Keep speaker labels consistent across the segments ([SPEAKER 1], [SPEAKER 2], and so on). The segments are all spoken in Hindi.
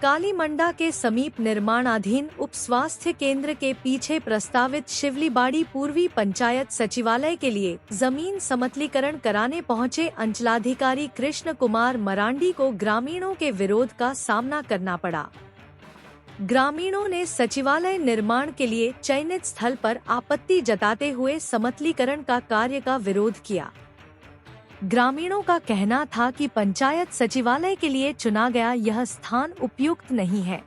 [SPEAKER 1] कालीमंडा के समीप निर्माणाधीन उप स्वास्थ्य केंद्र के पीछे प्रस्तावित शिवलीबाड़ी पूर्वी पंचायत सचिवालय के लिए जमीन समतलीकरण कराने पहुंचे अंचलाधिकारी कृष्ण कुमार मरांडी को ग्रामीणों के विरोध का सामना करना पड़ा। ग्रामीणों ने सचिवालय निर्माण के लिए चयनित स्थल पर आपत्ति जताते हुए समतलीकरण का कार्य का विरोध किया। ग्रामीणों का कहना था कि पंचायत सचिवालय के लिए चुना गया यह स्थान उपयुक्त नहीं है।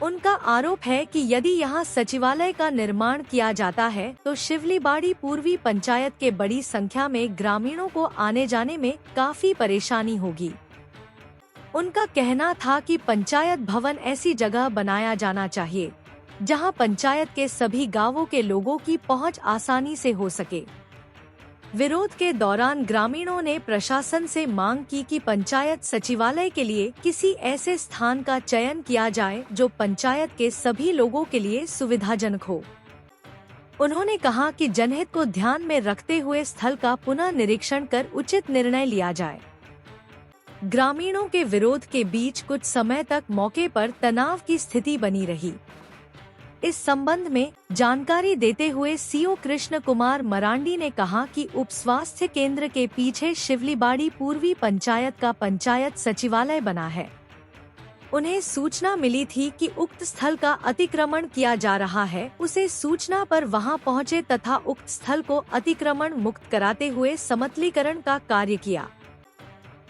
[SPEAKER 1] उनका आरोप है कि यदि यहां सचिवालय का निर्माण किया जाता है तो शिवलीबाड़ी पूर्वी पंचायत के बड़ी संख्या में ग्रामीणों को आने जाने में काफी परेशानी होगी। उनका कहना था कि पंचायत भवन ऐसी जगह बनाया जाना चाहिए जहां पंचायत के सभी गांवों के लोगों की पहुंच आसानी से हो सके। विरोध के दौरान ग्रामीणों ने प्रशासन से मांग की कि पंचायत सचिवालय के लिए किसी ऐसे स्थान का चयन किया जाए जो पंचायत के सभी लोगों के लिए सुविधाजनक हो। उन्होंने कहा कि जनहित को ध्यान में रखते हुए स्थल का पुनः निरीक्षण कर उचित निर्णय लिया जाए। ग्रामीणों के विरोध के बीच कुछ समय तक मौके पर तनाव की स्थिति बनी रही। इस संबंध में जानकारी देते हुए सीओ कृष्ण कुमार मरांडी ने कहा कि उप स्वास्थ्य केंद्र के पीछे शिवलीबाड़ी पूर्वी पंचायत का पंचायत सचिवालय बना है। उन्हें सूचना मिली थी कि उक्त स्थल का अतिक्रमण किया जा रहा है। उसे सूचना पर वहां पहुंचे तथा उक्त स्थल को अतिक्रमण मुक्त कराते हुए समतलीकरण का कार्य किया।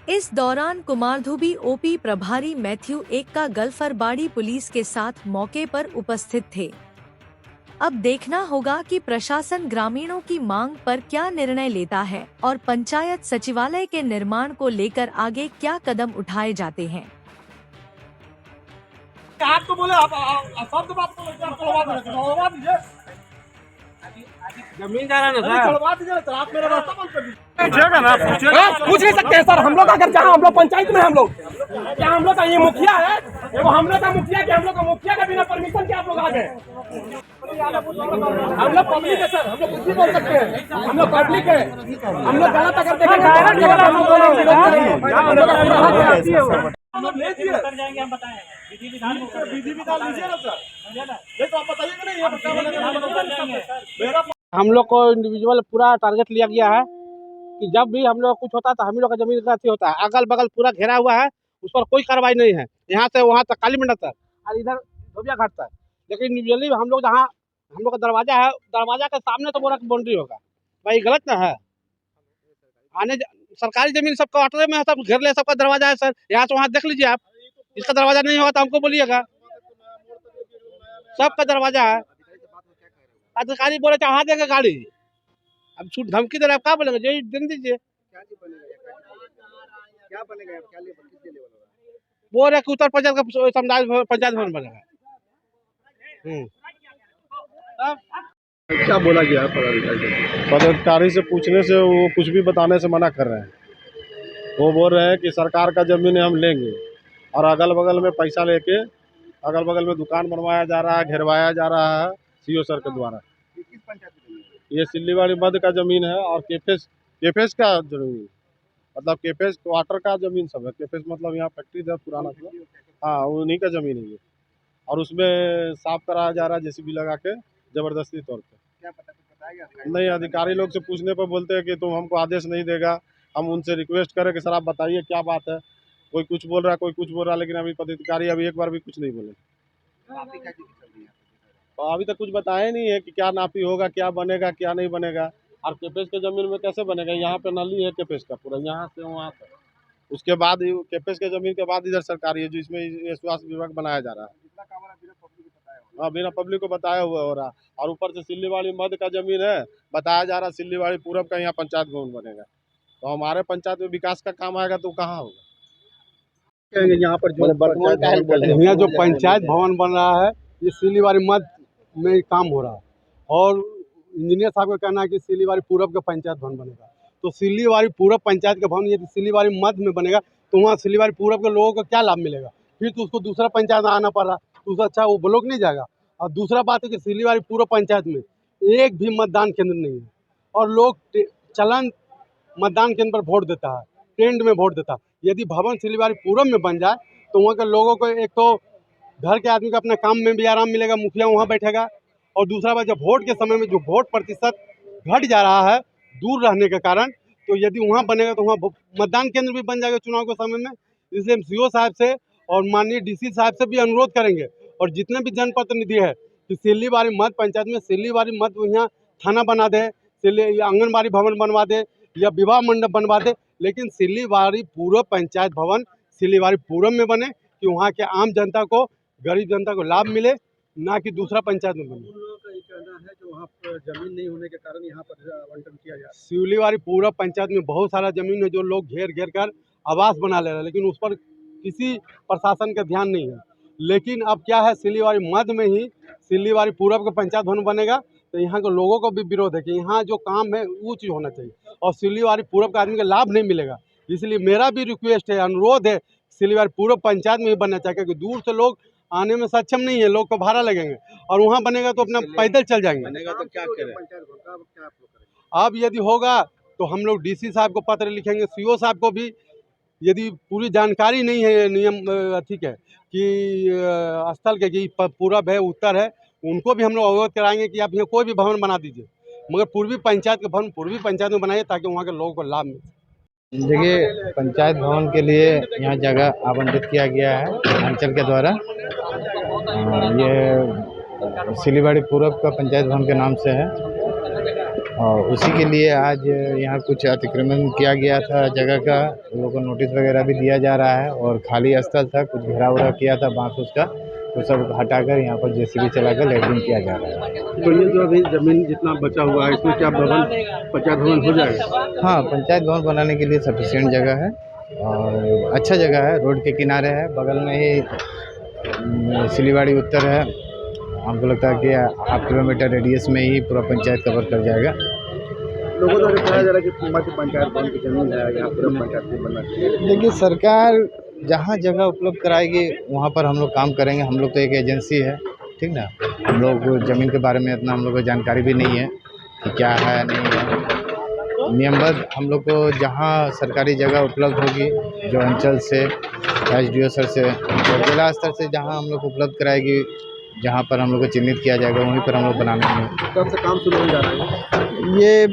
[SPEAKER 1] इस दौरान कुमारधुबी ओपी प्रभारी मैथ्यू एक का गल्फरबाड़ी पुलिस के साथ मौके पर उपस्थित थे। अब देखना होगा कि प्रशासन ग्रामीणों की मांग पर क्या निर्णय लेता है और पंचायत सचिवालय के निर्माण को लेकर आगे क्या कदम उठाए जाते हैं।
[SPEAKER 2] तो बोले आप बात को जमीन जा रहा है ना सर, आप मेरा रास्ता बंद कर दीजिए। पूछ नहीं सकते हैं सर, हम लोग अगर जहाँ हम लोग पंचायत में हम लोग क्या हम लोग का ये मुखिया है, वो हम लोग का मुखिया क्या हम लोग का मुखिया का बिना परमिशन के आप लोग आ गए। हम लोग पब्लिक है सर, हम लोग कुछ भी बोल सकते हैं, हम लोग पब्लिक है, हम लोग गलत अगर देखेंगे हम बताएं विधि विधान लीजिए ना सर, तो आप बताइएगा नहीं।
[SPEAKER 3] हम लोग को इंडिविजुअल पूरा टारगेट लिया गया है कि जब भी हम लोग कुछ होता है तो हम लोग का जमीन का होता है। अगल बगल पूरा घेरा हुआ है, उस पर कोई कार्रवाई नहीं है, यहाँ से वहाँ तक कालीमंडा तक और इधर धोबिया घाट तक। लेकिन इंडिविजुअली हम लोग जहाँ हम लोग का दरवाजा है, दरवाजा के सामने तो पूरा बाउंड्री होगा। भाई गलत ना है, आने सरकारी जमीन सब क्वार्टर में है, सब घेर ले, सबका दरवाजा है सर। यहाँ से वहाँ देख लीजिए आप, इसका दरवाजा नहीं होगा तो हमको बोलिएगा। सबका दरवाजा है, अधिकारी बोले चढ़ा देंगे गाड़ी। अब छूट धमकी दे रहे, आप क्या बोलेंगे? जो दिन दीजिए,
[SPEAKER 4] क्या बनेगा, क्या
[SPEAKER 3] बोल रहे उत्तर पंचायत का समुदाय पंचायत भवन बनेगा।
[SPEAKER 4] क्या बोला गया पदाधिकारी से? पूछने से वो कुछ भी बताने से मना कर रहे हैं। वो बोल रहे हैं कि सरकार का जमीन हम लेंगे और अगल बगल में पैसा लेके अगल बगल में दुकान बनवाया जा रहा है, घेरवाया जा रहा है सीओ सर के द्वारा।
[SPEAKER 5] किस पंचायत की जमीन?
[SPEAKER 4] ये सिल्लीवाड़ी मध्य का जमीन है और केफेस का जमीन, मतलब केफेस क्वार्टर का जमीन सब है। केफेस मतलब यहाँ फैक्ट्री था पुराना, हाँ उन्हीं का जमीन है ये। और उसमें साफ कराया जा रहा है जेसीबी लगा के जबरदस्ती तौर पे।
[SPEAKER 5] क्या पता बताएगा?
[SPEAKER 4] नहीं, अधिकारी लोग से पूछने पर बोलते हैं कि तुम हमको आदेश नहीं देगा। हम उनसे रिक्वेस्ट करें कि सर आप बताइए क्या बात है। कोई कुछ बोल रहा है, कोई कुछ बोल रहा है, लेकिन अभी पदाधिकारी अभी एक बार भी कुछ नहीं बोले। तो अभी तक कुछ बताया नहीं है कि क्या नापी होगा, क्या बनेगा, क्या नहीं बनेगा। और केपेस के जमीन में कैसे बनेगा? यहाँ पे नली है केपेस का पूरा, यहाँ से वहाँ तक। उसके बाद केपेस के जमीन के बाद इधर सरकारी है, जिसमें स्वास्थ्य विभाग बनाया जा रहा है। हाँ, बिना पब्लिक को बताया हुआ हो रहा। और ऊपर से सिल्लीवाड़ी मध्य का जमीन है, बताया जा रहा है सिल्लीवाड़ी पूरब का यहाँ पंचायत भवन बनेगा। तो हमारे पंचायत में विकास का काम आएगा तो कहाँ होगा?
[SPEAKER 5] यहाँ पर जो
[SPEAKER 6] यहाँ जो पंचायत भवन बन रहा है, ये सिल्लीवाड़ी मध्य में काम हो रहा है और इंजीनियर साहब का कहना है कि सिल्लीवाड़ी पूरब का पंचायत भवन बनेगा। तो सिल्लीवाड़ी पूरब पंचायत का भवन यदि सिल्लीवाड़ी मध्य में बनेगा तो वहाँ सिल्लीवाड़ी पूरब के लोगों को क्या लाभ मिलेगा? फिर तो उसको दूसरा पंचायत आना पड़ रहा, तो उससे अच्छा वो ब्लॉक नहीं जाएगा। और दूसरा बात है कि सिल्लीवाड़ी पूरब पंचायत में एक भी मतदान केंद्र नहीं है और लोग चलन मतदान केंद्र पर वोट देता है, टेंट में वोट देता है। यदि भवन सिल्लीवाड़ी पूरब में बन जाए तो वहाँ के लोगों को एक तो घर के आदमी को अपने काम में भी आराम मिलेगा, मुखिया वहाँ बैठेगा, और दूसरा बात जब वोट के समय में जो वोट प्रतिशत घट जा रहा है दूर रहने के कारण, तो यदि वहाँ बनेगा तो वहाँ मतदान केंद्र भी बन जाएगा चुनाव के समय में। इसलिए हम सीओ साहब से और माननीय डीसी साहब से भी अनुरोध करेंगे, और जितने भी जनप्रतिनिधि है कि सिल्लीवारी मध्य पंचायत में सिल्लीवारी मध्य यहाँ थाना बना दे, आंगनबाड़ी भवन बनवा दे या विवाह मंडप बनवा दे, लेकिन सिल्लीवारी पूर्व पंचायत भवन सिल्लीवारी पूर्व में बने कि वहाँ के आम जनता को, गरीब जनता को लाभ मिले, ना कि दूसरा पंचायत में बने।
[SPEAKER 5] उन लोगों का ये कहना है कि वहाँ पर जमीन नहीं होने के कारण यहाँ पर आवंटन किया जा रहा
[SPEAKER 6] सिल्लीवारी पूर्व पंचायत में बहुत सारा जमीन है जो लोग घेर घेर कर आवास बना ले रहे हैं, लेकिन उस पर किसी प्रशासन का ध्यान नहीं है। लेकिन अब क्या है, सिल्लीवारी मध्य में ही सिल्लीवारी पूर्व का पंचायत भवन बनेगा, तो यहाँ के लोगों को भी विरोध है कि यहाँ जो काम है वो चीज़ होना चाहिए, और सिल्लीवारी पूर्व का आदमी का लाभ नहीं मिलेगा। इसलिए मेरा भी रिक्वेस्ट है, अनुरोध है, सिल्लीवारी पूर्व पंचायत में ही बनना चाहिए, क्योंकि दूर से लोग आने में सक्षम नहीं है, लोग को भाड़ा लगेंगे, और वहाँ बनेगा तो अपना पैदल चल जाएंगे।
[SPEAKER 5] बनेगा तो क्या करें पंचायत भवन का, अब क्या आप लोग करेंगे?
[SPEAKER 6] अब यदि होगा तो हम लोग डीसी साहब को पत्र लिखेंगे, सीओ साहब को भी, यदि पूरी जानकारी नहीं है नियम ठीक है कि स्थल के कि पूरब है उत्तर है, उनको भी हम लोग अवगत कराएंगे कि आप यहाँ कोई भी भवन बना दीजिए, मगर पूर्वी पंचायत के भवन पूर्वी पंचायत में बनाइए ताकि वहाँ के लोगों को लाभ मिले।
[SPEAKER 7] देखिए, पंचायत भवन के लिए यहाँ जगह आवंटित किया गया है अंचल के द्वारा। ये सिल्लीवाड़ी पूर्व का पंचायत भवन के नाम से है, और उसी के लिए आज यहाँ कुछ अतिक्रमण किया गया था जगह का, लोगों को नोटिस वगैरह भी दिया जा रहा है, और खाली स्थल था, कुछ घेराव किया था बांस उसका, तो सब हटाकर यहाँ पर जेसीबी चलाकर लेवलिंग किया जा रहा है।
[SPEAKER 5] तो ये जो अभी जमीन जितना बचा हुआ है इसमें क्या भवन पंचायत भवन हो जाएगा?
[SPEAKER 7] हाँ, पंचायत भवन बनाने के लिए सफिशिएंट जगह है, और अच्छा जगह है, रोड के किनारे है, बगल में ही सिल्लीवाड़ी उत्तर है। हमको लगता है कि 1/2 किलोमीटर रेडियस में ही पूरा पंचायत कवर कर जाएगा।
[SPEAKER 5] लोगों द्वारा कहा जा रहा है कि मध्य पंचायत भवन की जमीन है, यहाँ पूरा पंचायत भवन बनना चाहिए।
[SPEAKER 7] देखिए, सरकार जहाँ जगह उपलब्ध कराएगी वहाँ पर हम लोग काम करेंगे। हम लोग तो एक एजेंसी है, ठीक ना, हम लोग ज़मीन के बारे में इतना हम लोग को जानकारी भी नहीं है कि क्या है नहीं है। नियमबद्ध हम लोग को जहाँ सरकारी जगह उपलब्ध होगी, जो अंचल से, SDO सर से, और जिला स्तर से जहाँ हम लोग को उपलब्ध कराएगी, जहाँ पर हम लोग को चिन्हित किया जाएगा, वहीं पर हम लोग बनाएंगे।
[SPEAKER 5] कब से काम शुरू हो जा रहा है?
[SPEAKER 7] ये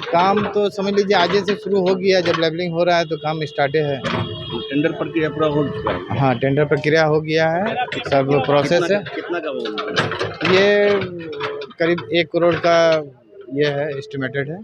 [SPEAKER 7] काम तो समझ लीजिए आज से शुरू हो गया, जब लेवलिंग हो रहा है तो काम स्टार्ट है।
[SPEAKER 5] टेंडर प्रक्रिया पूरा हो चुका है?
[SPEAKER 7] हाँ, टेंडर प्रक्रिया हो गया है, सब प्रोसेस है।
[SPEAKER 5] कितना का होगा?
[SPEAKER 7] ये करीब 1 करोड़ का ये है, एस्टिमेटेड है।